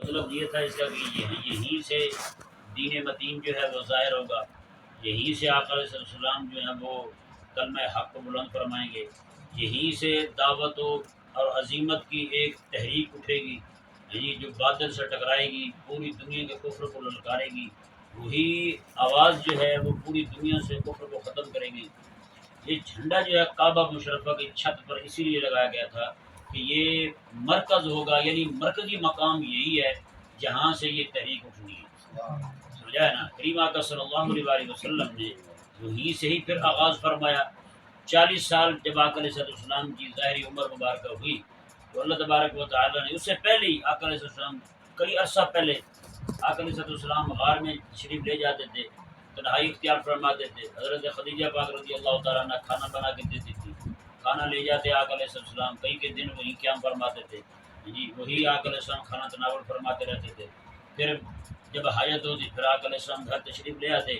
مطلب یہ تھا اس کا کہ یہیں سے دین متین جو ہے وہ ظاہر ہوگا، یہیں سے آقا علیہ السلام جو ہیں وہ کلمہ حق کو بلند فرمائیں گے، یہیں سے دعوت اور عظیمت کی ایک تحریک اٹھے گی، یعنی جو باطل سے ٹکرائے گی، پوری دنیا کے کفر کو للکارے گی، وہی آواز جو ہے وہ پوری دنیا سے کفر کو ختم کرے گی۔ یہ جھنڈا جو ہے کعبہ مشرفہ کی چھت پر اسی لیے لگایا گیا تھا کہ یہ مرکز ہوگا، یعنی مرکزی مقام یہی ہے جہاں سے یہ تحریک اٹھنی ہے، سمجھا ہے نا۔ کریم آقا صلی اللہ علیہ وسلم نے وہیں سے ہی پھر آغاز فرمایا۔ 40 سال جب آقا علیہ السلام کی ظاہری عمر مبارکہ ہوئی تو اللہ تبارک و تعالیٰ نے اس سے پہلے ہی آقا علیہ السلام کئی عرصہ پہلے آقا علیہ السلام غار میں تشریف لے جاتے تھے، تنہائی اختیار فرماتے تھے، حضرت خدیجہ پاک رضی اللہ تعالیٰ عنہ کھانا بنا کے دیتی تھی، کھانا لے جاتے آقا علیہ السلام، کئی کے دن وہی قیام فرماتے تھے، جی وہی آقا علیہ السلام کھانا تناول فرماتے رہتے تھے۔ پھر جب حاجت ہوتی پھر آقا علیہ السلام گھر تشریف لے آتے۔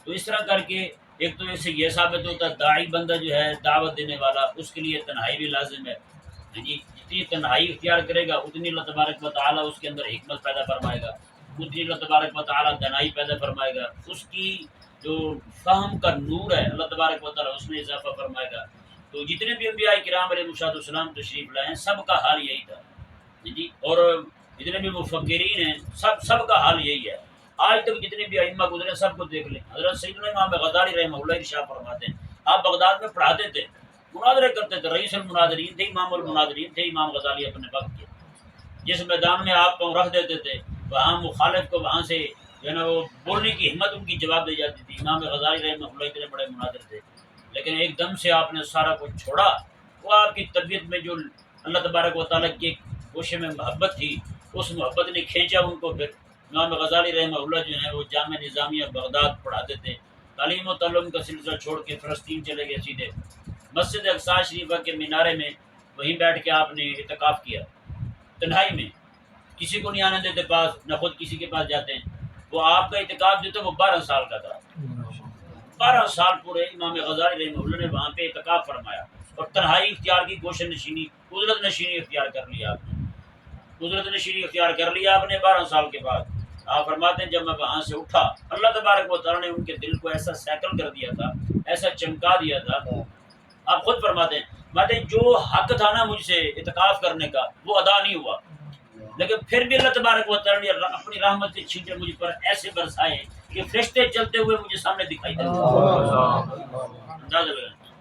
تو اس طرح کر کے ایک تو اسے یہ ثابت ہوتا ہے داعی بندہ جو ہے دعوت دینے والا اس کے لیے تنہائی بھی لازم ہے، جی جتنی تنہائی اختیار کرے گا اتنی اللہ تبارک و تعالیٰ اس کے اندر حکمت پیدا فرمائے گا، اتنی اللہ تبارک و تعالیٰ دنائی پیدا فرمائے گا، اس کی جو فہم کا نور ہے اللہ تبارک و تعالیٰ اس میں اضافہ فرمائے گا۔ تو جتنے بھی انبیاء کرام علیہ السلام تشریف لائے ہیں سب کا حال یہی تھا، جی اور جتنے بھی مفکرین ہیں سب کا حال یہی ہے۔ آج تک جتنے بھی ائمہ گزرے سب کو دیکھ لیں، حضرت سیدنا امام غزالی رحمہ اللہ ارشاد فرماتے ہیں آپ بغداد میں پڑھاتے تھے، مناظرے کرتے تھے، رئیس المناظرین تھے، امام المناظرین تھے امام غزالی اپنے وقت کے۔ جس میدان میں آپ کو رکھ دیتے تھے وہاں مخالف کو وہاں سے جو ہے نا وہ بولنے کی ہمت ان کی جواب دی جاتی تھی۔ امام غزالی رحمہ اللہ اتنے بڑے مناظر تھے، لیکن ایک دم سے آپ نے سارا کچھ چھوڑا، وہ آپ کی طبیعت میں جو اللہ تبارک و تعالیٰ کی گوشے میں محبت تھی اس محبت نے کھینچا ان کو۔ پھر امام غزالی رحمہ اللہ جو ہیں وہ جامعہ نظامیہ بغداد پڑھاتے تھے، تعلیم و تعلم کا سلسلہ چھوڑ کے فلسطین چلے گئے سیدھے مسجد اقصی شریفہ کے مینارے میں، وہیں بیٹھ کے آپ نے اعتکاف کیا تنہائی میں، کسی کو نہیں آنے دیتے پاس، نہ خود کسی کے پاس جاتے ہیں۔ وہ آپ کا اعتکاف جو تھا وہ 12 سال کا تھا، 12 سال پورے امام غزالی رحمہ اللہ نے وہاں پہ اعتکاف فرمایا اور تنہائی اختیار کی، گوشہ نشینی قدرت نشینی اختیار کر لیا آپ نے، قدرت نشینی اختیار کر لیا آپ نے 12 سال کے بعد۔ آپ فرماتے ہیں جب میں وہاں سے اٹھا اللہ تبارک و تعالیٰ نے ان کے دل کو ایسا سیکل کر دیا تھا، ایسا چمکا دیا تھا۔ آپ خود فرماتے ہیں جو حق تھا نا مجھ سے اعتکاف کرنے کا وہ ادا نہیں ہوا، لیکن پھر بھی اللہ تبارک و تعالیٰ نے اپنی رحمت کے چھینٹے مجھ پر ایسے برسائے کہ فرشتے چلتے ہوئے مجھے سامنے دکھائی دیتے۔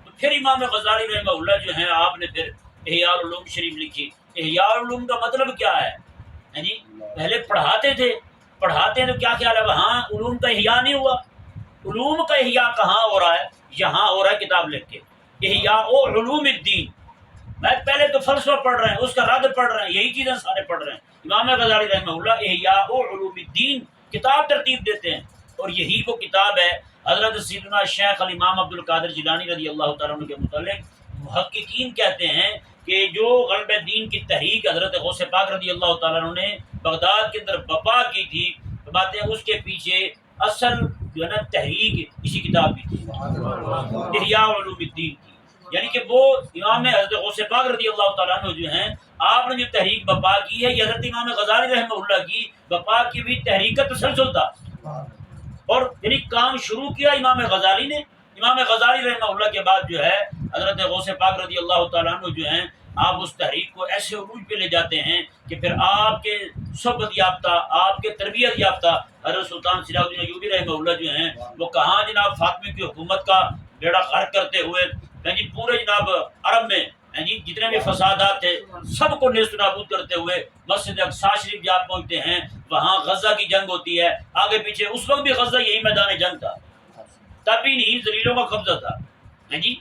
تو پھر امام غزالی رحمہ اللہ جو ہیں آپ نے پھر احیاء العلوم شریف لکھی۔ احیاء العلوم کا مطلب کیا ہے جی؟ پہلے پڑھاتے تھے، پڑھاتے ہیں تو کیا خیال ہے وہاں علوم کا احیاء نہیں ہوا؟ علوم کا احیاء کہاں ہو رہا ہے؟ یہاں ہو رہا ہے کتاب لکھ کے، احیاء علوم الدین۔ میں پہلے تو فلسفہ پڑھ رہے ہیں، اس کا رد پڑھ رہے ہیں، یہی چیزیں سارے پڑھ رہے ہیں۔ امام غزالی رحمہ اللہ احیاء علوم الدین کتاب ترتیب دیتے ہیں، اور یہی وہ کتاب ہے حضرت سیدنا شیخ الامام عبد القادر جیلانی رضی اللہ تعالیٰ عنہ کے متعلق محققین کہتے ہیں کہ جو غلب دین کی تحریک حضرت غوث پاک رضی اللہ تعالیٰ عنہ نے بغداد کے اندر برپا کی تھی، تو باتیں اس کے پیچھے اصل جو ہے نا تحریک اسی کتاب کی تھی، احیاء علوم الدین کی، یعنی کہ وہ امام حضرت غوث پاک رضی اللہ تعالیٰ عنہ جو ہیں آپ نے جو تحریک برپا کی ہے یہ حضرت امام غزالی رحمہ اللہ کی برپا کی ہوئی تحریک کا تسلسل تھا، اور یعنی کام شروع کیا امام غزالی نے۔ امام غزالی رحمہ اللہ کے بعد جو ہے حضرت غوث پاک رضی اللہ تعالیٰ عنہ جو ہیں آپ اس تحریک کو ایسے عروج پہ لے جاتے ہیں کہ پھر آپ کے صحبت یافتہ، آپ کے تربیت یافتہ حضرت سلطان صلاح الدین ایوبی رحمہ اللہ جو ہیں وہ کہاں جناب فاطمی کی حکومت کا بیڑا غرق کرتے ہوئے جی پورے جناب عرب میں جی جتنے بھی فسادات تھے سب کو نیست و نابود کرتے ہوئے مسجد اقصی شریف جا پہنچتے ہیں، وہاں غزہ کی جنگ ہوتی ہے، آگے پیچھے اس وقت بھی غزہ یہی میدان جنگ تھا، تب بھی نہیں زلیلوں کا قبضہ تھا جی،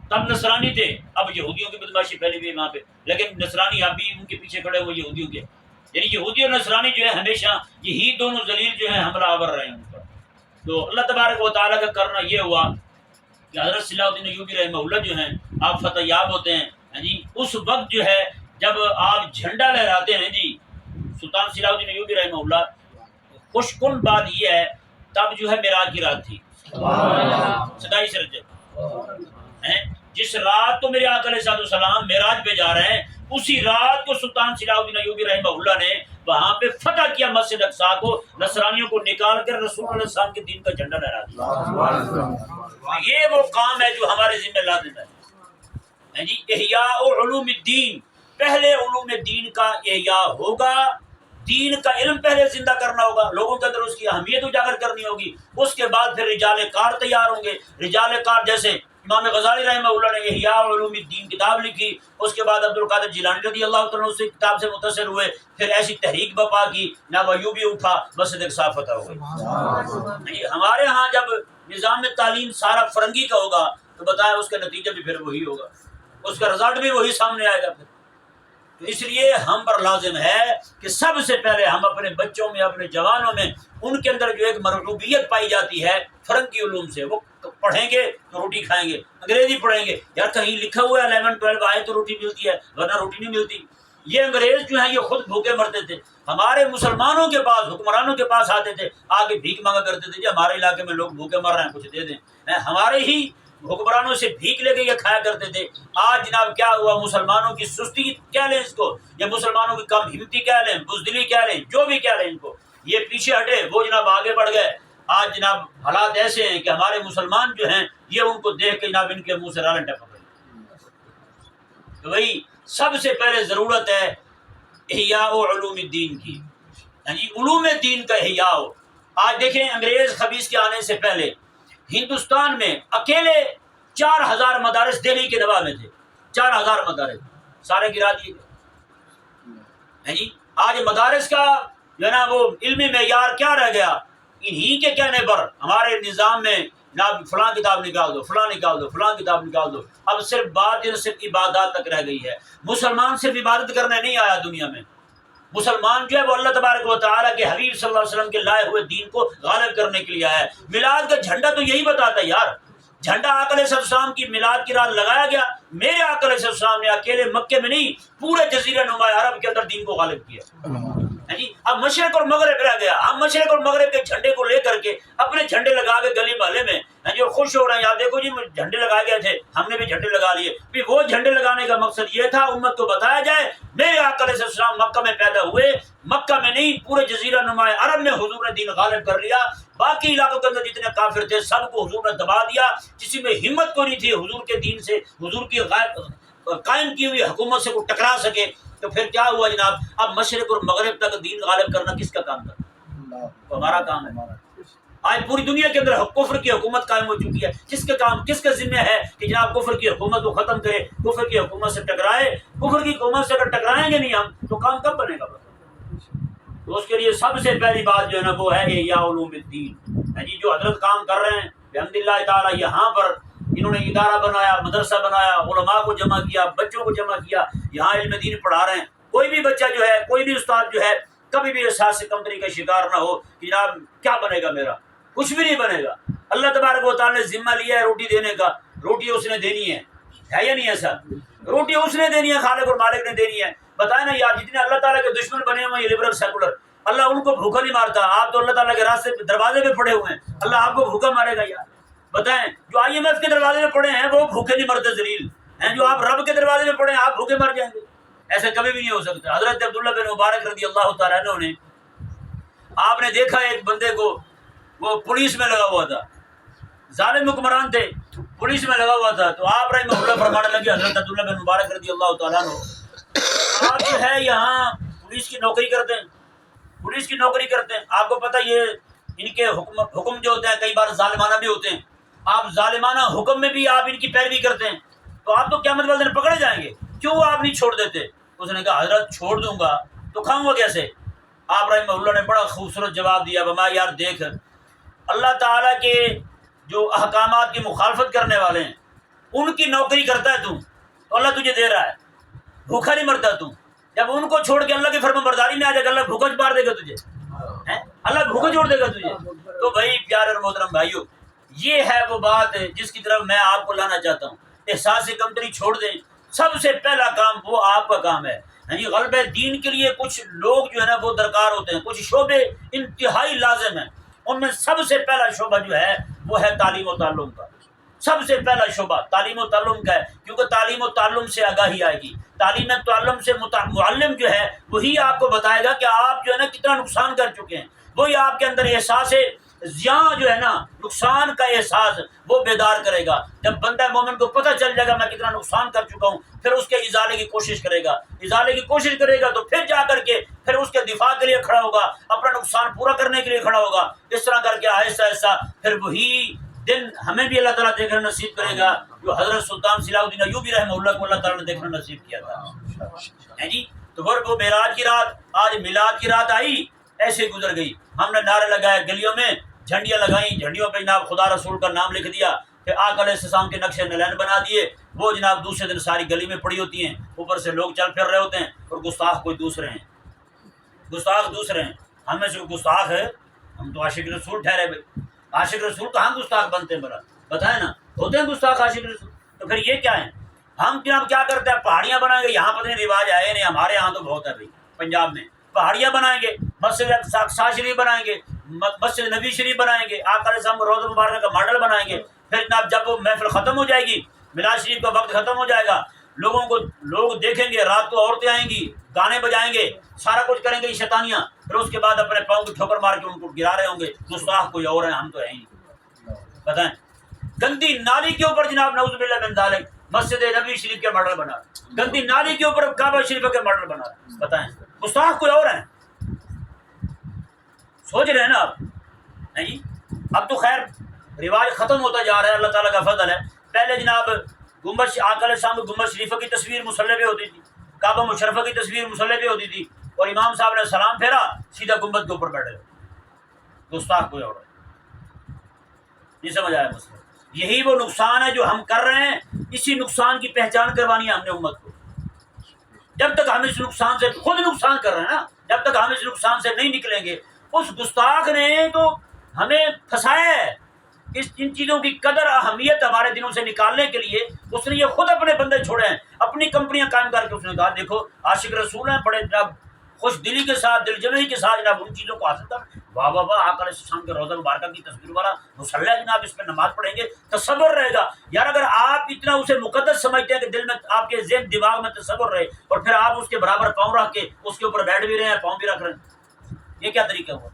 تب نصرانی تھے، اب یہودیوں کی بدماشی پھیلی ہوئی وہاں پہ، لیکن نصرانی اب بھی ان کے پیچھے کھڑے ہوئے یہودیوں کے، یعنی یہودی اور نصرانی جو ہے ہمیشہ یہی دونوں ذلیل جو ہیں حملہ آور رہے ہیں ان پر۔ تو اللہ تبارک و تعالیٰ کا کرنا یہ ہوا کہ حضرت صلاح الدین ایوبی رحمہ اللہ جو ہیں آپ فتح یاب ہوتے ہیں جی، اس وقت جو ہے جب آپ جھنڈا لہراتے ہیں جی سلطان صلاح الدین ایوبی رحمہ اللہ، خوش کن بات یہ ہے تب جو ہے معراج کی رات تھی، صدائی سرجب جس رات کو میرے آقا علیہ السلام معراج پہ جا رہے ہیں اسی رات کو سلطان صلاح الدین ایوبی رحمہ اللہ نے وہاں پہ فتح کیا مسجد اقصیٰ کو، نصرانیوں کو نکال کر رسول اللہ صلی اللہ علیہ وسلم کے دین کا جھنڈا لہرا دیا۔ یہ وہ کام ہے جو ہمارے ذمہ لازم ہے جی، احیاء علوم الدین، پہلے علوم دین کا احیاء ہوگا، دین کا علم پہلے زندہ کرنا ہوگا، لوگوں کے اندر اس کی اہمیت اجاگر کرنی ہوگی، اس کے بعد پھر رجال کار تیار ہوں گے۔ رجال کار جیسے امام غزالی رحمہ اللہ نے احیاء علوم الدین کتاب لکھی، اس کے بعد عبد القادر جیلانی رضی اللہ تعالیٰ عنہ سے کتاب سے متاثر ہوئے، پھر ایسی تحریک بپا کی، جناب ایوبی اٹھا، مسجد اقصیٰ فتح ہو گئی۔ ہمارے ہاں جب نظام تعلیم سارا فرنگی کا ہوگا تو بتائیں اس کا نتیجہ بھی پھر وہی ہوگا، اس کا رزلٹ بھی وہی سامنے آئے گا۔ پھر تو اس لیے ہم پر لازم ہے کہ سب سے پہلے ہم اپنے بچوں میں، اپنے جوانوں میں، ان کے اندر جو ایک مرغوبیت پائی جاتی ہے فرنگی علوم سے، وہ پڑھیں گے تو روٹی کھائیں گے، انگریزی پڑھیں گے، یار کہیں لکھا ہوا ہے 11 12 آئے تو روٹی ملتی ہے ورنہ روٹی نہیں ملتی۔ یہ انگریز جو ہیں یہ خود بھوکے مرتے تھے، ہمارے مسلمانوں کے پاس، حکمرانوں کے پاس آتے تھے، آگے بھیک مانگا کرتے تھے، جی ہمارے علاقے میں لوگ بھوکے مر رہے ہیں کچھ دے دیں، ہمارے ہی حکمرانوں سے بھیک لے کے یہ کھایا کرتے تھے۔ آج جناب کیا ہوا، مسلمانوں کی سستی کیا لیں اس کو، یا مسلمانوں کی کم ہمتی کیا لیں، بزدلی کیا لیں، جو بھی کیا لیں ان کو، یہ پیچھے ہٹے، وہ جناب آگے بڑھ گئے۔ آج جناب حالات ایسے ہیں کہ ہمارے مسلمان جو ہیں یہ ان کو دیکھ کے جناب ان کے منہ سے رالیں ٹپک رہے ہیں۔ تو وہی سب سے پہلے ضرورت ہے احیاء علوم الدین کی، یعنی علوم دین کا احیاء ہو۔ آج دیکھیں انگریز خبیث کے آنے سے پہلے ہندوستان میں اکیلے 4000 مدارس دہلی کے نواب میں تھے، 4000 مدارس سارے گرا دیے گئے جی۔ آج مدارس کا جو ہے نا وہ علمی معیار کیا رہ گیا، انہی کے کہنے پر ہمارے نظام میں جناب فلاں کتاب نکال دو، فلاں نکال دو، فلاں کتاب نکال دو، اب صرف بات صرف عبادات تک رہ گئی ہے۔ مسلمان صرف عبادت کرنے نہیں آیا دنیا میں، مسلمان جو ہے وہ اللہ تبارک و تعالیٰ کے حبیب صلی اللہ علیہ وسلم کے لائے ہوئے دین کو غالب کرنے کے لیے آیا ہے۔ میلاد کا جھنڈا تو یہی بتاتا ہے یار، جھنڈا آقا علیہ السلام کی میلاد کی رات لگایا گیا، میرے آقا علیہ السلام نے اکیلے مکے میں نہیں پورے جزیرہ نما عرب کے اندر دین کو غالب کیا جی۔ اب مشرق اور مغرب رہ گیا، ہم مشرق اور مغرب کے جھنڈے کو لے کر کے اپنے جھنڈے لگا کے گلی محلے میں جو خوش ہو رہے ہیں، یار دیکھو جی جھنڈے لگائے گئے تھے، ہم نے بھی جھنڈے لگا لیے۔ پھر وہ جھنڈے لگانے کا مقصد یہ تھا امت کو بتایا جائے میرے آقا علیہ السلام مکہ میں پیدا ہوئے، مکہ میں نہیں پورے جزیرہ نما عرب میں حضور نے دین غالب کر لیا، باقی علاقوں کے اندر جتنے کافر تھے سب کو حضور نے دبا دیا، کسی میں ہمت کو نہیں تھی حضور کے دین سے، حضور کی قائم کی ہوئی حکومت سے کو ٹکرا سکے۔ تو پھر کیا ہوا جناب، اب مشرق اور مغرب تک دین غالب کرنا کس کا کام تھا؟ ہمارا کام ہے۔ آج پوری دنیا کے اندر کفر کی حکومت قائم ہو چکی ہے، کس کا کام، کس کا ذمہ ہے کہ جناب کفر کی حکومت کو ختم کرے، کفر کی حکومت سے ٹکرائے۔ کفر کی حکومت سے اگر ٹکرائیں گے نہیں ہم تو کام کب بنے گا؟ تو اس کے لیے سب سے پہلی بات جو ہے نا وہ ہے احیاء علوم الدین جی، جو حضرت کام کر رہے ہیں بحمد اللہ تعالیٰ، یہاں پر انہوں نے ادارہ بنایا، مدرسہ بنایا، علماء کو جمع کیا، بچوں کو جمع کیا، یہاں علم دین پڑھا رہے ہیں۔ کوئی بھی بچہ جو ہے، کوئی بھی استاد جو ہے کبھی بھی احساس سے کمتری کا شکار نہ ہو کہ جناب کیا بنے گا میرا، کچھ بھی نہیں بنے گا۔ اللہ تبارک و تعالیٰ نے ذمہ لیا ہے روٹی دینے کا، روٹی اس نے دینی ہے یا نہیں ایسا؟ روٹی اس نے دینی ہے، خالق اور مالک نے دینی ہے۔ بتائیں نا یار، جتنے اللہ تعالیٰ کے دشمن بنے ہوئے ہیں یہ لبرل سیکولر، اللہ ان کو بھوکا نہیں مارتا، آپ تو اللہ تعالیٰ کے راستے پہ دروازے پہ پڑے ہوئے ہیں، اللہ آپ کو بھوکا مارے گا یار؟ بتائیں، جو IMF کے دروازے میں پڑے ہیں وہ بھوکے نہیں مرتے ذلیل ہیں، جو آپ رب کے دروازے میں پڑے ہیں آپ بھوکے مر جائیں گے؟ ایسا کبھی بھی نہیں ہو سکتا۔ حضرت عبداللہ بن مبارک رضی اللہ تعالیٰ عنہ نے، آپ نے دیکھا ایک بندے کو، وہ پولیس میں لگا ہوا تھا، ظالم حکمران تھے، پولیس میں لگا ہوا تھا، تو آپ رحمہ اللہ فرمانے لگے حضرت عبداللہ بن مبارک رضی اللہ تعالیٰ عنہ، آپ جو ہے یہاں پولیس کی نوکری کرتے ہیں، پولیس کی نوکری کرتے ہیں، آپ کو پتہ یہ ان کے حکم جو ہوتے ہیں کئی بار ظالمانہ بھی ہوتے ہیں، آپ ظالمانہ حکم میں بھی آپ ان کی پیروی کرتے ہیں تو آپ تو قیامت والے دن پکڑے جائیں گے، کیوں آپ نہیں چھوڑ دیتے؟ اس نے کہا حضرت چھوڑ دوں گا تو کھاؤں گا کیسے؟ آپ رحمہ اللہ نے بڑا خوبصورت جواب دیا، بما یار دیکھ، اللہ تعالیٰ کے جو احکامات کی مخالفت کرنے والے ہیں ان کی نوکری کرتا ہے تو اللہ تجھے دے رہا ہے، بھوکا نہیں مرتا تو، جب ان کو چھوڑ کے اللہ کی فرما برداری میں آ جائے گا اللہ بھوکا مار دے گا تجھے، اللہ بھوکا چھوڑ دے گا تجھے۔ تو بھائی پیارے اور محترم بھائیو، یہ ہے وہ بات جس کی طرف میں آپ کو لانا چاہتا ہوں۔ احساس کمتری چھوڑ دیں، سب سے پہلا کام وہ آپ کا کام ہے۔ غلبہ دین کے لیے کچھ لوگ جو ہے نا وہ درکار ہوتے ہیں، کچھ شعبے انتہائی لازم ہیں، ان میں سب سے پہلا شعبہ جو ہے وہ ہے تعلیم و تعلم کا۔ سب سے پہلا شعبہ تعلیم و تعلم کا ہے، کیونکہ تعلیم و تعلم سے آگاہی آئے گی. تعلیم و تعلم سے معلم جو ہے وہی آپ کو بتائے گا کہ آپ جو ہے نا کتنا نقصان کر چکے ہیں. وہی آپ کے اندر احساس زیاں جو ہے نا نقصان کا احساس وہ بیدار کرے گا. جب بندہ مومن کو پتہ چل جائے گا میں کتنا نقصان کر چکا ہوں، پھر اس کے ازالے کی کوشش کرے گا. ازالے کی کوشش کرے گا تو پھر جا کر کے پھر اس کے دفاع کے لیے کھڑا ہوگا، اپنا نقصان پورا کرنے کے لیے کھڑا ہوگا. اس طرح کر کے آہستہ آہستہ پھر وہی دن ہمیں بھی اللہ تعالیٰ دیکھنا نصیب کرے گا جو حضرت سلطان صلاح الدین ایوبی رحمہ اللہ کو اللہ تعالیٰ نے دیکھنا نصیب کیا تھا. جی تو وہ معراج کی رات آج میلاد کی رات آئی ایسے گزر گئی. ہم نے نعرے لگائے، گلیوں میں جھنڈیاں لگائیں، جھنڈیوں پہ جناب خدا رسول کا نام لکھ دیا، پھر آقا علیہ السلام کے نقشے نلین بنا دیے. وہ جناب دوسرے دن ساری گلی میں پڑی ہوتی ہیں، اوپر سے لوگ چل پھر رہے ہوتے ہیں اور گستاخ کوئی دوسرے ہیں، گستاخ دوسرے ہیں. ہم میں سے گستاخ ہے، ہم تو عاشق رسول ٹھہرے بھائی. عاشق رسول کہاں گستاخ بنتے ہیں؟ بڑا بتائیں نا، ہوتے ہیں گستاخ عاشق رسول. تو پھر یہ کیا ہے؟ ہم جناب کیا کرتے ہیں؟ پہاڑیاں بنائیں گے. یہاں پتہ نہیں رواج آئے نہیں، ہمارے یہاں تو بہت ہے بھائی. پنجاب میں پہاڑیاں بنائیں گے، مسجد اقصی شریف بنائیں گے، مسجد نبی شریف بنائیں گے، آقا علیہ السلام روضہ مبارکہ کا ماڈل بنائیں گے. پھر جناب جب وہ محفل ختم ہو جائے گی، میلاد شریف کا وقت ختم ہو جائے گا، لوگ دیکھیں گے، رات کو عورتیں آئیں گی، گانے بجائیں گے، سارا کچھ کریں گے یہ شیطانیاں. پھر اس کے بعد اپنے پاؤں کو ٹھوکر مار کے ان کو گرا رہے ہوں گے. گستاخ کوئی اور ہیں، ہم تو ہیں ہی. بتائیں گندی نالی کے اوپر جناب نعوذ باللہ من ذالک مسجد نبی شریف کے ماڈل بنا، گندی نالی کے اوپر کعبہ شریف کے ماڈل بنا. بتائیں گستاخ کوئی اور ہیں؟ سوچ رہے ہیں نا آپ؟ نہیں. اب تو خیر رواج ختم ہوتا جا رہا ہے، اللہ تعالیٰ کا فضل ہے. پہلے جناب گنبد آقا علیہ السلام کی گنبد شریفہ کی تصویر مصلی پہ ہوتی تھی، کعبہ مشرفہ کی تصویر مصلی پہ ہوتی تھی، اور امام صاحب نے سلام پھیرا سیدھا گنبد کے اوپر بیٹھے. گستاخ کوئی اور ہے. نہیں سمجھ آیا مسئلہ؟ یہی وہ نقصان ہے جو ہم کر رہے ہیں. اسی نقصان کی پہچان کروانی ہے ہم نے امت کو. جب تک ہم اس نقصان سے خود نقصان کر رہے ہیں نا، جب تک ہم اس نقصان سے نہیں نکلیں گے. اس گستاخ نے تو ہمیں پھنسایا ہے. ان چیزوں کی قدر اہمیت ہمارے دلوں سے نکالنے کے لیے اس نے یہ خود اپنے بندے چھوڑے ہیں، اپنی کمپنیاں قائم کر کے اس نے کہا دیکھو عاشق رسول ہیں، بڑے جناب خوش دلی کے ساتھ دل جمعی کے ساتھ جناب ان چیزوں کو حاصل کر. واہ واہ واہ، آقا علیہ السلام کے روضہ مبارکہ کی تصویر والا مصلی جناب، اس پہ نماز پڑھیں گے، تصور رہے گا. یار اگر آپ اتنا اسے مقدس سمجھتے ہیں کہ دل میں آپ کے ذہن دماغ میں تصور رہے، اور پھر آپ اس کے برابر پاؤں رکھ کے اس کے اوپر بیٹھ بھی رہے ہیں، پاؤں بھی رکھ رہے ہیں، یہ کیا طریقہ ہوا؟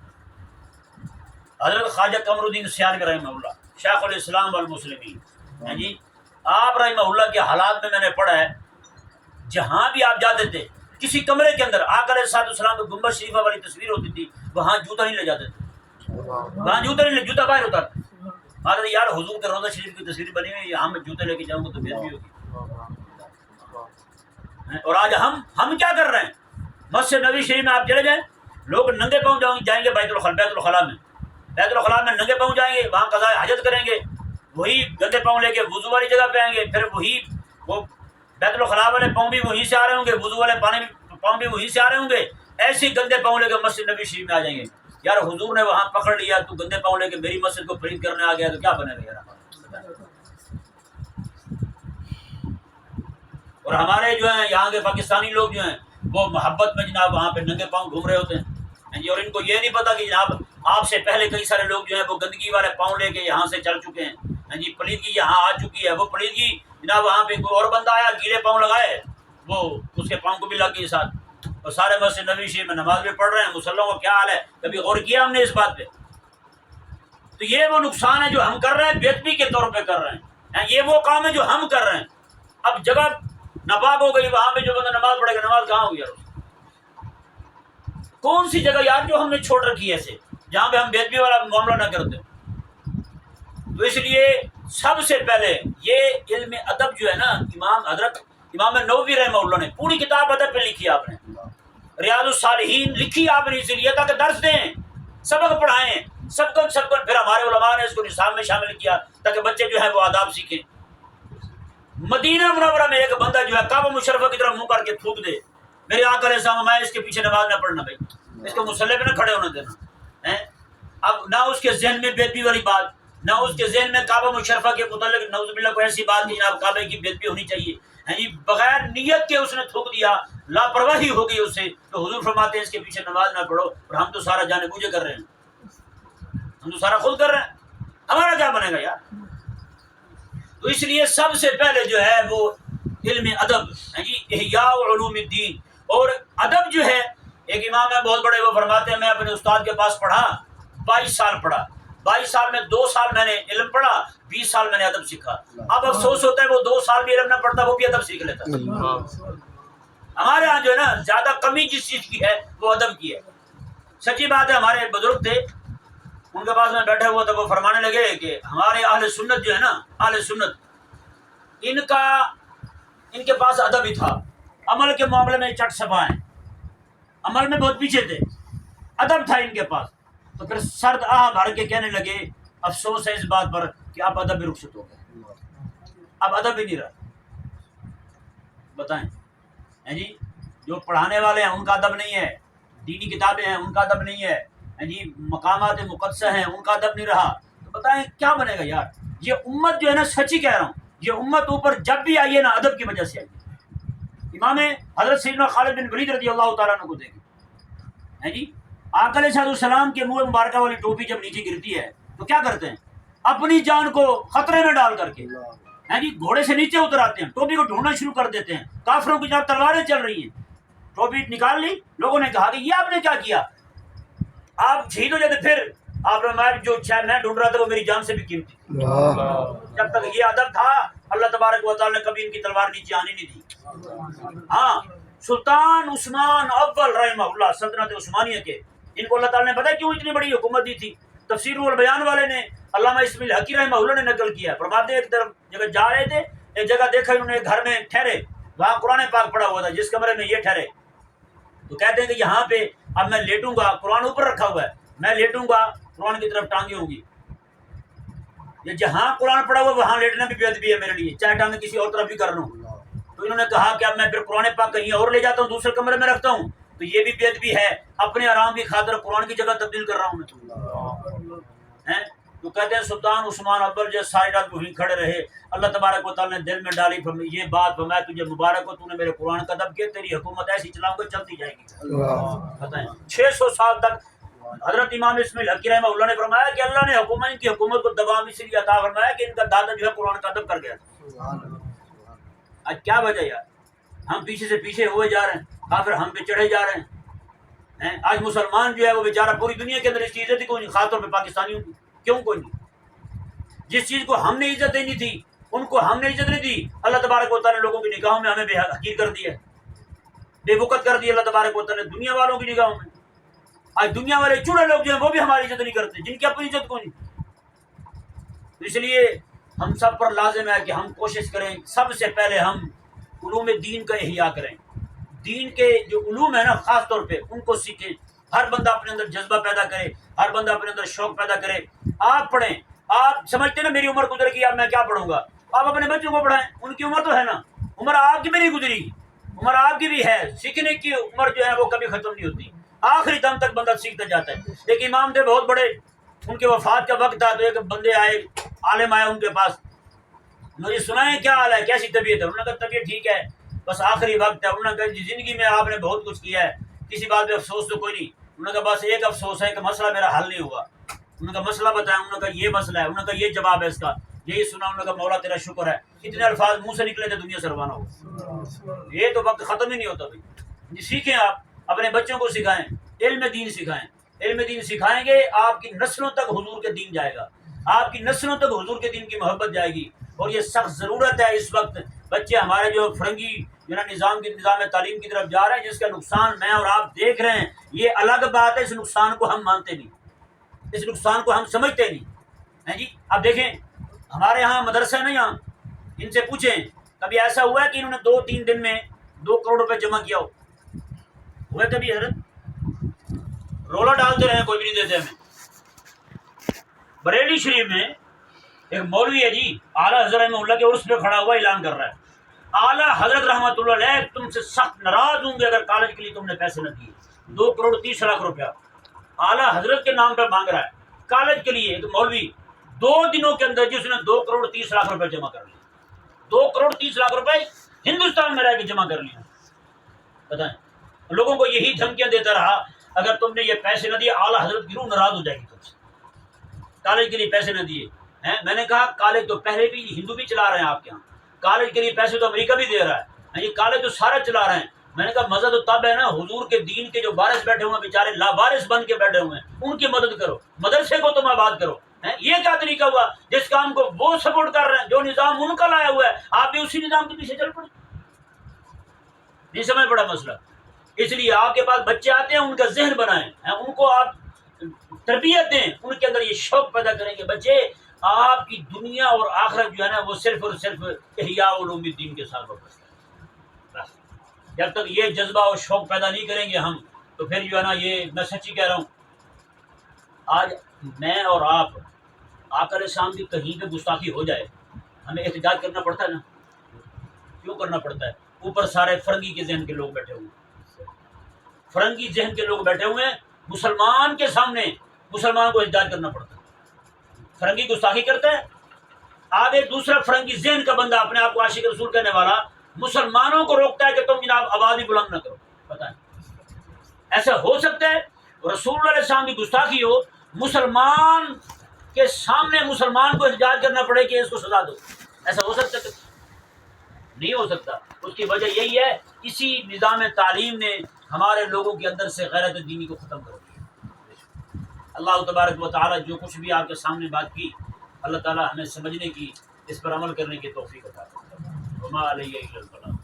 حضرت خواجہ قمر الدین سیالوی رحمہ اللہ، شیخ الاسلام والمسلمین، جی آپ رحمہ اللہ کے حالات میں نے پڑھا ہے. جہاں بھی آپ جاتے تھے کسی کمرے کے اندر آقا علیہ السلام کی گنبد شریفہ والی تصویر ہوتی تھی، وہاں جوتا نہیں لے جاتے تھے، وہاں جوتا نہیں لے، جوتا باہر ہوتا تھا. حضرت یار حضور کے روضہ شریف کی تصویر بنی ہوئی ہے، یہاں میں جوتے لے کے جاؤں گا تو بےعزتی ہوگی. اور آج ہم کیا کر رہے ہیں؟ مسجد نبی شریف میں آپ چلے جائیں، لوگ ننگے پاؤں جائیں گے بیت الخلاء میں ننگے پاؤں جائیں گے، وہاں قضاء حاجت کریں گے، وہی گندے پاؤں لے کے وضو والی جگہ پہ آئیں گے، پھر وہی وہ بیت الخلاء والے پاؤں بھی وہیں سے آ رہے ہوں گے، وضو والے پاؤں بھی وہیں سے آ رہے ہوں گے، ایسے گندے پاؤں لے کے مسجد نبی شریف میں آ جائیں گے. یار حضور نے وہاں پکڑ لیا، تو گندے پاؤں لے کے میری مسجد کو فرید کرنے آ گیا تو کیا بنے گا یار؟ اور ہمارے جو ہیں یہاں کے پاکستانی لوگ جو ہیں وہ محبت میں جناب وہاں پہ ننگے پاؤں گھوم رہے ہوتے ہیں جی، اور ان کو یہ نہیں پتا کہ جناب آپ سے پہلے کئی سارے لوگ جو ہیں وہ گندگی والے پاؤں لے کے یہاں سے چل چکے ہیں جی. پلیدگی یہاں آ چکی ہے، وہ پلیدگی جناب وہاں پہ کوئی اور بندہ آیا گیلے پاؤں لگائے، وہ اس کے پاؤں کو بھی لگ گئی ساتھ، اور سارے مسجد نبی شریف میں نماز بھی پڑھ رہے ہیں. مسلمانوں کا کیا حال ہے؟ کبھی غور کیا ہم نے اس بات پہ؟ تو یہ وہ نقصان ہے جو ہم کر رہے ہیں، بے ادبی کے طور پہ کر رہے ہیں. یہ وہ کام ہے جو ہم کر رہے ہیں. اب جگہ ناپاک ہو گئی، وہاں پہ جو بندہ نماز پڑھے گا، نماز کہاں ہوگی یار؟ کون سی جگہ یار جو ہم نے چھوڑ رکھی ہے ایسے جہاں پہ ہم بے ادبی والا معاملہ نہ کرتے؟ تو اس لیے سب سے پہلے یہ علم ادب جو ہے نا، حضرت امام نووی رحمہ اللہ نے پوری کتاب ادب پہ لکھی، آپ نے ریاض الصالحین لکھی آپ نے، اس لیے تاکہ درس دیں، سبق پڑھائیں، سب کو پھر ہمارے علماء نے اس کو نصاب میں شامل کیا تاکہ بچے جو ہے وہ آداب سیکھیں. مدینہ منورہ میں ایک بندہ جو ہے کعبہ مشرفہ کی طرف منہ کر کے تھوک دے، میرے آقا علیہ السلام میں اس کے پیچھے نماز نہ پڑھنا، بھائی اس کو مصلی پہ نہ کھڑے ہونے دینا. اب نہ اس کے ذہن میں بے ادبی والی بات، نہ اس کے ذہن میں کعبہ مشرفہ کے متعلق نعوذ باللہ کوئی ایسی بات نہیں جناب کعبہ کی بے ادبی ہونی چاہیے. بغیر نیت کے اس نے تھوک دیا، لاپرواہی ہو گئی اس سے. تو حضور فرماتے ہیں اس کے پیچھے نماز نہ پڑھو. اور ہم تو سارا جانے بوجھے کر رہے ہیں، ہم تو سارا خود کر رہے ہیں، ہمارا کیا بنے گا یار؟ تو اس لیے سب سے پہلے جو ہے وہ علم ادب ہے جی، احیاء علوم الدین. اور ادب جو ہے، ایک امام ہے بہت بڑے، وہ فرماتے ہیں میں اپنے استاد کے پاس پڑھا، 22 سال پڑھا، 22 سال میں 2 سال میں نے علم پڑھا، 20 سال میں نے ادب سیکھا. اب افسوس ہوتا ہے وہ 2 سال بھی علم نہ پڑھتا، وہ بھی ادب سیکھ لیتا. ہمارے ہاں جو ہے نا زیادہ کمی جس چیز کی ہے وہ ادب کی ہے. سچی بات ہے، ہمارے بزرگ تھے، ان کے پاس میں بیٹھا ہوا تھا، وہ فرمانے لگے کہ ہمارے اہل سنت جو ہے نا، اہل سنت ان کے پاس ادب ہی تھا، عمل کے معاملے میں چٹ سپا ہیں، عمل میں بہت پیچھے تھے، ادب تھا ان کے پاس. تو پھر سرد آہ بھر کے کہنے لگے افسوس ہے اس بات پر کہ اب ادب بھی رخصت ہو گئے، اب ادب ہی نہیں رہا. بتائیں جی، جو پڑھانے والے ہیں ان کا ادب نہیں ہے، دینی کتابیں ہیں ان کا ادب نہیں ہے جی، مقامات مقدسہ ہیں ان کا ادب نہیں رہا، تو بتائیں کیا بنے گا یار. یہ امت جو ہے نا، سچی کہہ رہا ہوں، یہ امت اوپر جب بھی آئی ہے نا ادب کی وجہ سے آئی. امام حضرت سیدنا خالد بن ولید رضی اللہ تعالیٰ عنہ کو دیکھیں جی، آقا علیہ السلام کے منہ مبارکہ والی ٹوپی جب نیچے گرتی ہے تو کیا کرتے ہیں؟ اپنی جان کو خطرے میں ڈال کر کے جی گھوڑے سے نیچے اتر آتے ہیں، ٹوپی کو ڈھونڈنا شروع کر دیتے ہیں. کافروں کی جب تلواریں چل رہی ہیں، ٹوپی نکال لی، لوگوں نے کہا کہ یہ آپ نے کیا کیا، آپ شہید ہو جاتے. پھر آپ نے جو شاید میں ڈھونڈ رہا تھا وہ میری جان سے بھی قیمتی تھی. جب تک یہ ادب تھا اللہ تبارک و تعالیٰ نے کبھی ان کی تلوار نیچے آنے نہیں دی. ہاں، سلطان عثمان اول رحمہ اللہ، سلطنت عثمانیہ کے، ان کو اللہ تعالیٰ نے پتہ کیوں اتنی بڑی حکومت دی تھی؟ تفسیر والبیان والے نے، علامہ اسماعیل حقی رحمہ اللہ نے نقل کیا. فرماتے ایک طرف جگہ جا رہے تھے، ایک جگہ دیکھا انہوں نے، ایک گھر میں ٹھہرے، وہاں قرآن پاک پڑا ہوا تھا جس کمرے میں یہ ٹھہرے. تو کہتے ہیں کہ یہاں پہ اب میں لیٹوں گا، قرآن اوپر رکھا ہوا ہے، میں لیٹوں گا، قرآن کی طرف ٹانگیں ہوں گی. یہ جہاں قرآن پڑا ہوا وہاں لیٹنا بھی بے ادبی ہے میرے لیے، چاہے ٹانگیں کسی اور طرف بھی کر لوں. تو انہوں نے کہا کہ اب میں پھر قرآن پاک کہیں اور لے جاتا ہوں، دوسرے کمرے میں رکھتا ہوں، تو یہ بھی بے ادبی ہے، اپنے آرام کی خاطر قرآن کی جگہ تبدیل کر رہا ہوں میں. تو کہتے ہیں سلطان عثمان اکبر جو ساری رات وہیں کھڑے رہے، اللہ تبارک و تعالیٰ نے دل میں ڈالی یہ بات، میں تجھے مبارک ہو، تو نے میرے قرآن کا ادب کیا، تیری حکومت ایسی چلاؤں گا چلتی جائے گی. بتائیں 600 سال تک حضرت امام اسماعیل حقی رحمہ اللہ نے فرمایا کہ اللہ نے حکومت کی حکومت کو دوام اس لیے عطا فرمایا کہ ان کا دادا جو ہے قرآن کا ادب کر گیا تھا. آج کیا وجہ یار، ہم پیچھے سے پیچھے ہوئے جا رہے ہیں، کافر ہم پہ چڑھے جا رہے ہیں. آج مسلمان جو ہے وہ بیچارہ پوری دنیا کے اندر اس کی عزت ہی کوئی نہیں، خاص طور پہ پاکستانیوں کی کیوں کوئی نہیں. جس چیز کو ہم نے عزت دینی تھی ان کو ہم نے عزت نہیں دی. اللہ تبارک و تعالیٰ نے لوگوں کی نگاہوں میں ہمیں بے حقیر کر دیا، بے وقت کر دی. اللہ تبارک و تعالیٰ نے دنیا والوں کی نگاہوں میں، آج دنیا والے چوڑے لوگ جو ہیں وہ بھی ہماری عزت نہیں کرتے، جن کی اپنی عزت کو نہیں. اس لیے ہم سب پر لازم ہے کہ ہم کوشش کریں سب سے پہلے ہم علوم دین کا احیاء کریں. دین کے جو علوم ہے نا خاص طور پہ ان کو سیکھیں. ہر بندہ اپنے اندر جذبہ پیدا کرے، ہر بندہ اپنے اندر شوق پیدا کرے. آپ پڑھیں، آپ سمجھتے نا میری عمر گزر گئی اب میں کیا پڑھوں گا، آپ اپنے بچوں کو پڑھائیں، ان کی عمر تو ہے نا، عمر آپ کی بھی نہیں گزری، عمر آپ کی بھی ہے، سیکھنے کی عمر جو ہے وہ کبھی ختم نہیں ہوتی، آخری دم تک بندہ سیکھتا جاتا ہے. ایک امام تھے بہت بڑے، ان کے وفات کا وقت تھا تو ایک بندے آئے، عالم آئے ان کے پاس، مجھے سنائیں کیا حال ہے، کیسی طبیعت ہے؟ انہوں نے کہا طبیعت ٹھیک ہے، بس آخری وقت ہے. انہوں نے کہا زندگی میں آپ نے بہت کچھ کیا ہے، کسی بات پہ افسوس تو کوئی نہیں؟ انہوں نے کہا بس ایک افسوس ہے کہ مسئلہ میرا حل نہیں ہوا. انہوں نے کہا مسئلہ بتائیں. انہوں نے کہا یہ مسئلہ ہے. انہوں نے کہا یہ جواب ہے اس کا، یہی سنا. انہوں نے کہا مولا تیرا شکر ہے، اتنے الفاظ منہ سے نکلے تھے دنیا سے روانہ ہو. یہ تو وقت ختم ہی نہیں ہوتا بھائی. سیکھیں، آپ اپنے بچوں کو سکھائیں، علم دین سکھائیں. علم دین سکھائیں گے آپ کی نسلوں تک حضور کے دین جائے گا، آپ کی نسلوں تک حضور کے دین کی محبت جائے گی. اور یہ سخت ضرورت ہے اس وقت. بچے ہمارے جو فرنگی نظام تعلیم کی طرف جا رہے ہیں، جس کا نقصان میں اور آپ دیکھ رہے ہیں، یہ الگ بات ہے. اس نقصان کو ہم مانتے نہیں، اس نقصان کو ہم سمجھتے نہیں ہیں جی. اب دیکھیں ہمارے ہاں مدرسہ ہے نا، یہاں ان سے پوچھیں کبھی ایسا ہوا ہے کہ انہوں نے 2-3 دن میں 2 کروڑ روپے جمع کیا ہوا ہے کبھی؟ حضرت رولا ڈالتے رہے، کوئی بھی نہیں دیتے ہمیں. بریلی شریف میں ایک مولوی ہے جی، اعلیٰ حضرت رحمہ اللہ کے عرس پہ کھڑا ہوا اعلان کر رہا ہے، اعلیٰ حضرت رحمۃ اللہ علیہ تم سے سخت ناراض ہوں گے اگر کالج کے لیے تم نے پیسے نہ دیے. 2 کروڑ 30 لاکھ روپیہ اعلیٰ حضرت کے نام پہ مانگ رہا ہے کالج کے لیے. ایک مولوی 2 دنوں کے اندر جس نے 2 کروڑ 30 لاکھ روپے جمع کر لیا. 2 کروڑ 30 لاکھ روپے ہندوستان میں رہ کے جمع کر لیا. بتائیں، لوگوں کو یہی دھمکیاں دیتا رہا اگر تم نے یہ پیسے نہ دیے اعلیٰ حضرت کی روح ناراض ہو جائے گی تم سے. کالج کے لیے پیسے نہ دیے، ہیں میں نے کہا کالج تو پہلے بھی ہندو بھی چلا رہے ہیں آپ کے یہاں، کالج کے لیے پیسے تو امریکہ بھی دے رہا ہے، یہ کالج تو سارا چلا رہے ہیں۔ میں نے کہا مزہ تو تب ہے نا حضور کے دین کے جو وارث بیٹھے ہوئے ہیں بیچارے لاوارث بن کے بیٹھے ہوئے ہیں، ان کی مدد کرو، مدرسے کو تم آباد کرو۔ یہ کیا طریقہ ہوا؟ جس کام کو وہ سپورٹ کر رہے ہیں، جو نظام ان کا لایا ہوا ہے، آپ بھی اسی نظام کے پیچھے چل پڑے۔ نہیں سمجھ پڑا مسئلہ؟ اس لیے آپ کے پاس بچے آتے ہیں، ان کا ذہن بنائیں، ان کو آپ تربیت دیں، ان کے اندر یہ شوق پیدا کریں کہ بچے آپ کی دنیا اور آخرت جو ہے نا وہ صرف اور صرف احیاء علوم الدین کے ساتھ وابستہ ہے۔ بس جب تک یہ جذبہ اور شوق پیدا نہیں کریں گے ہم، تو پھر جو ہے نا یہ میں سچی کہہ رہا ہوں، آج میں اور آپ آقا علیہ السلام کی کہیں پہ گستاخی ہو جائے ہمیں احتجاج کرنا پڑتا ہے نا؟ کیوں کرنا پڑتا ہے؟ اوپر سارے فرنگی کے ذہن کے لوگ بیٹھے ہوئے ہیں، فرنگی ذہن کے لوگ بیٹھے ہوئے ہیں، مسلمان کے سامنے مسلمان کو احتجاج کرنا پڑتا ہے۔ فرنگی گستاخی کرتا ہے، آگے دوسرا فرنگی ذہن کا بندہ اپنے آپ کو عاشق رسول کہنے والا مسلمانوں کو روکتا ہے کہ تم جناب آواز ہی بلند نہ کرو۔ پتہ ہے ایسا ہو سکتا ہے رسول اللہ علیہ السلام کی گستاخی ہو، مسلمان کے سامنے مسلمان کو احتجاج کرنا پڑے کہ اس کو سزا دو؟ ایسا ہو سکتا ہے؟ نہیں ہو سکتا۔ اس کی وجہ یہی ہے اسی نظام تعلیم نے ہمارے لوگوں کے اندر سے غیرت دینی کو ختم کر دیا۔ اللہ تبارک و تعالی جو کچھ بھی آپ کے سامنے بات کی، اللہ تعالی ہمیں سمجھنے کی، اس پر عمل کرنے کی توفیق عطا فرمائے۔ وما علیہ الا البلاغ۔